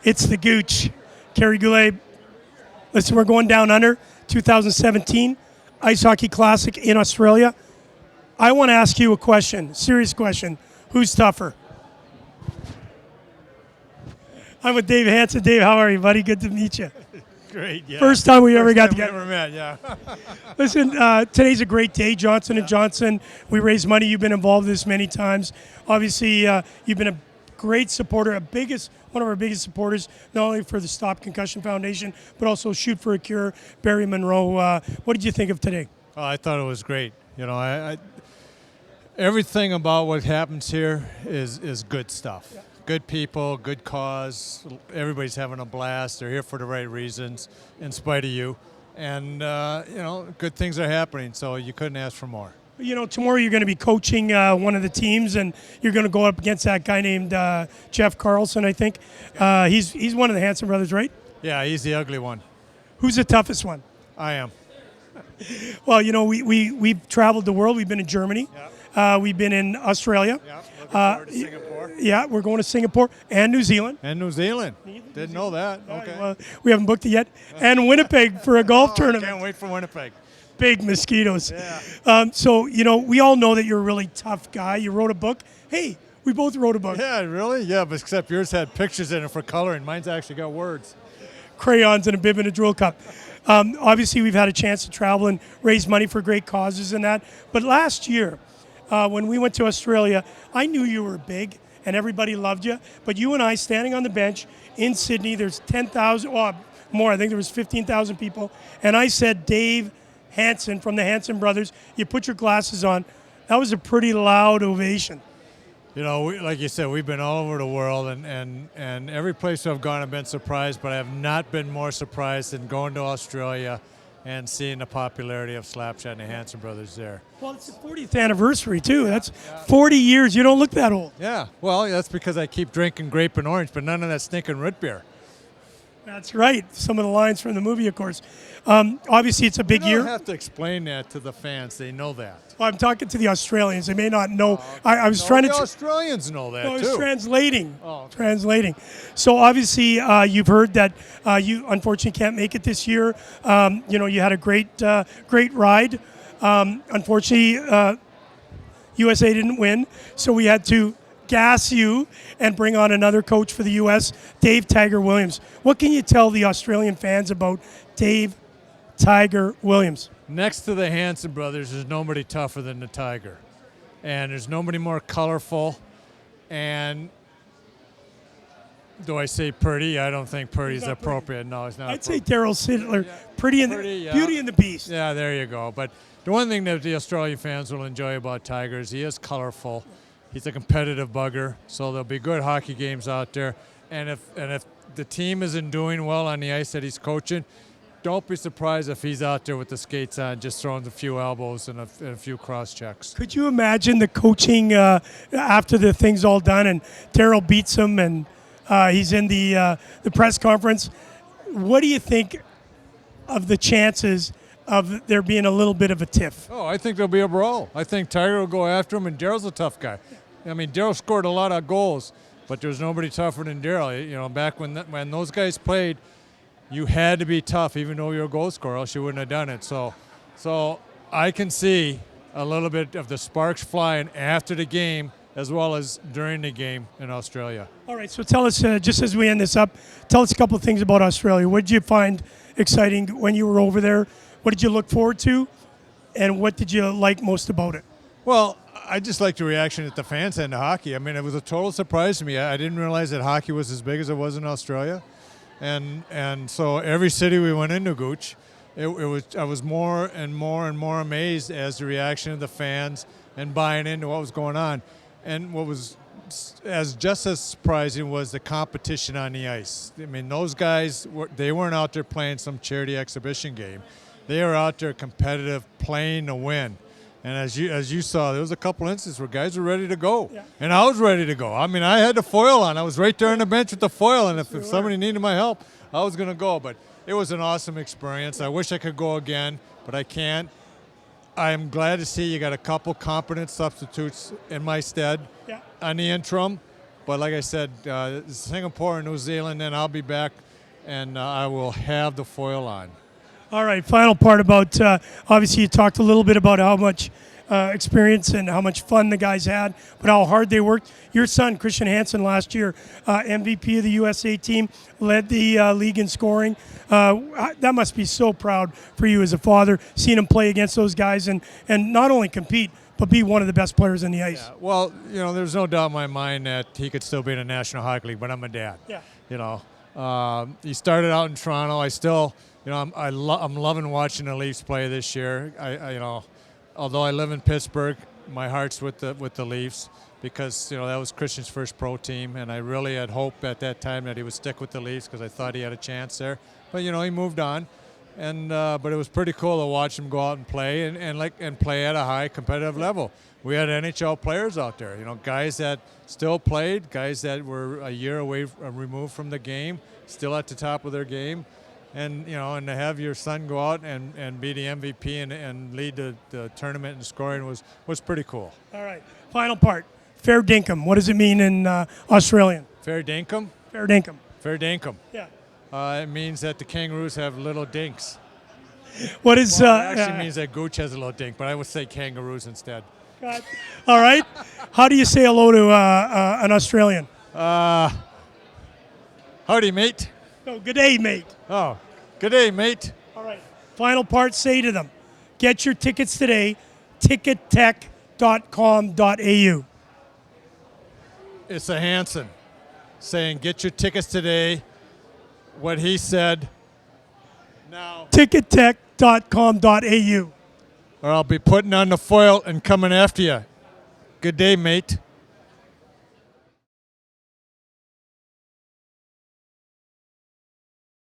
It's the Gooch. Kerry Goulet. Listen, we're going down under 2017 Ice Hockey Classic in Australia. I want to ask you a question, serious question. Who's tougher? I'm with Dave Hanson. Dave, how are you, buddy? Good to meet you. Great, yeah. First time we ever got First time together. we ever met, yeah. Listen, today's a great day. Johnson & Johnson. We raise money. You've been involved in this many times. Obviously, you've been a great supporter, one of our biggest supporters, not only for the Stop Concussion Foundation, but also Shoot for a Cure, Barry Monroe. What did you think of today? Oh, I thought it was great. You know, everything about what happens here is good stuff. Yeah. Good people, good cause. Everybody's having a blast. They're here for the right reasons, in spite of you. And, you know, good things are happening, so you couldn't ask for more. You know, tomorrow you're going to be coaching one of the teams, and you're going to go up against that guy named Jeff Carlson, I think. He's one of the Hanson brothers, right? Yeah, he's the ugly one. Who's the toughest one? I am. Well, you know, we've traveled the world. We've been in Germany. Yeah. We've been in Australia. Yeah, looking forward to Singapore. Yeah, we're going to Singapore and New Zealand. And New Zealand. Didn't know that. Okay. Well, we haven't booked it yet. And Winnipeg for a golf tournament. Can't wait for Winnipeg. Big mosquitoes. Yeah. So, you know, we all know that you're a really tough guy. You wrote a book. Hey, we both wrote a book. Yeah, really? Yeah, but except yours had pictures in it for coloring. Mine's actually got words. Crayons and a bib and a drill cup. Obviously, we've had a chance to travel and raise money for great causes and that. But last year, when we went to Australia, I knew you were big and everybody loved you. But you and I, standing on the bench in Sydney, there's 10,000, well, more, I think there was 15,000 people. And I said, Dave Hanson from the Hanson brothers, you put your glasses on. That was a pretty loud ovation. You know, like you said, we've been all over the world, and every place I've gone I've been surprised, but I have not been more surprised than going to Australia and seeing the popularity of Slapshot and the Hanson brothers there. Well, it's the 40th anniversary, too. That's 40 years. You don't look that old. Yeah, well, that's because I keep drinking grape and orange, but none of that stinking root beer. That's right. Some of the lines from the movie, of course. Obviously, it's a big year. You don't have to explain that to the fans. They know that. Well, I'm talking to the Australians. They may not know. Okay. I was trying to. The Australians know that, I was too. translating. Oh, okay. Translating. So obviously, you've heard that you unfortunately can't make it this year. You know, you had a great ride. Unfortunately, USA didn't win, so we had to gas you and bring on another coach for the U.S., Dave Tiger Williams. What can you tell the Australian fans about Dave Tiger Williams? Next to the Hanson brothers, there's nobody tougher than the Tiger. And there's nobody more colorful. And do I say pretty? I don't think pretty is appropriate. No, it's not. I'd say Daryl Sittler, Beauty and the Beast. Yeah, there you go. But the one thing that the Australian fans will enjoy about Tiger is he is colorful. He's a competitive bugger, so there'll be good hockey games out there. And if the team isn't doing well on the ice that he's coaching, don't be surprised if he's out there with the skates on, just throwing a few elbows and a few cross checks. Could you imagine the coaching after the thing's all done and Daryl beats him and he's in the press conference? What do you think of the chances of there being a little bit of a tiff? Oh, I think there'll be a brawl. I think Tiger will go after him, and Daryl's a tough guy. I mean, Daryl scored a lot of goals, but there's nobody tougher than Daryl. You know, back when those guys played, you had to be tough, even though you're a goal scorer, else you wouldn't have done it. So I can see a little bit of the sparks flying after the game as well as during the game in Australia. All right, so tell us, just as we end this up, tell us a couple of things about Australia. What did you find exciting when you were over there? What did you look forward to? And what did you like most about it? Well, I just like the reaction that the fans had to hockey. I mean, it was a total surprise to me. I didn't realize that hockey was as big as it was in Australia. And so every city we went into, Gooch, I was more and more and more amazed as the reaction of the fans and buying into what was going on. And what was just as surprising was the competition on the ice. I mean, those guys, they weren't out there playing some charity exhibition game. They were out there competitive, playing to win. And as you saw, there was a couple instances where guys were ready to go. Yeah. And I was ready to go. I mean, I had the foil on. I was right there on the bench with the foil, and if somebody needed my help, I was going to go. But it was an awesome experience. I wish I could go again, but I can't. I'm glad to see you got a couple competent substitutes in my stead on the interim. But like I said, Singapore and New Zealand, then I'll be back, and I will have the foil on. All right, final part about, obviously you talked a little bit about how much experience and how much fun the guys had, but how hard they worked. Your son, Christian Hanson, last year, MVP of the USA team, led the league in scoring. That must be so proud for you as a father, seeing him play against those guys and not only compete, but be one of the best players in the ice. Yeah, well, there's no doubt in my mind that he could still be in the National Hockey League, but I'm a dad. Yeah. He started out in Toronto. I still, I'm loving watching the Leafs play this year. Although I live in Pittsburgh, my heart's with the Leafs because that was Christian's first pro team, and I really had hope at that time that he would stick with the Leafs because I thought he had a chance there. But he moved on, and but it was pretty cool to watch him go out and play and play at a high competitive level. We had NHL players out there, guys that still played, guys that were a year away removed from the game, still at the top of their game. And and to have your son go out and be the MVP and lead the tournament in scoring was pretty cool. All right, final part. Fair dinkum. What does it mean in Australian? Fair dinkum? Fair dinkum. Fair dinkum. Yeah. It means that the kangaroos have little dinks. What is? Well, it actually means that Gooch has a little dink, but I would say kangaroos instead. All right. How do you say hello to an Australian? Howdy, mate. Oh, good day, mate. Oh, good day, mate. All right. Final part, say to them, get your tickets today, tickettech.com.au. It's a Hanson saying, get your tickets today. What he said, now. tickettech.com.au. Or I'll be putting on the foil and coming after you. Good day, mate.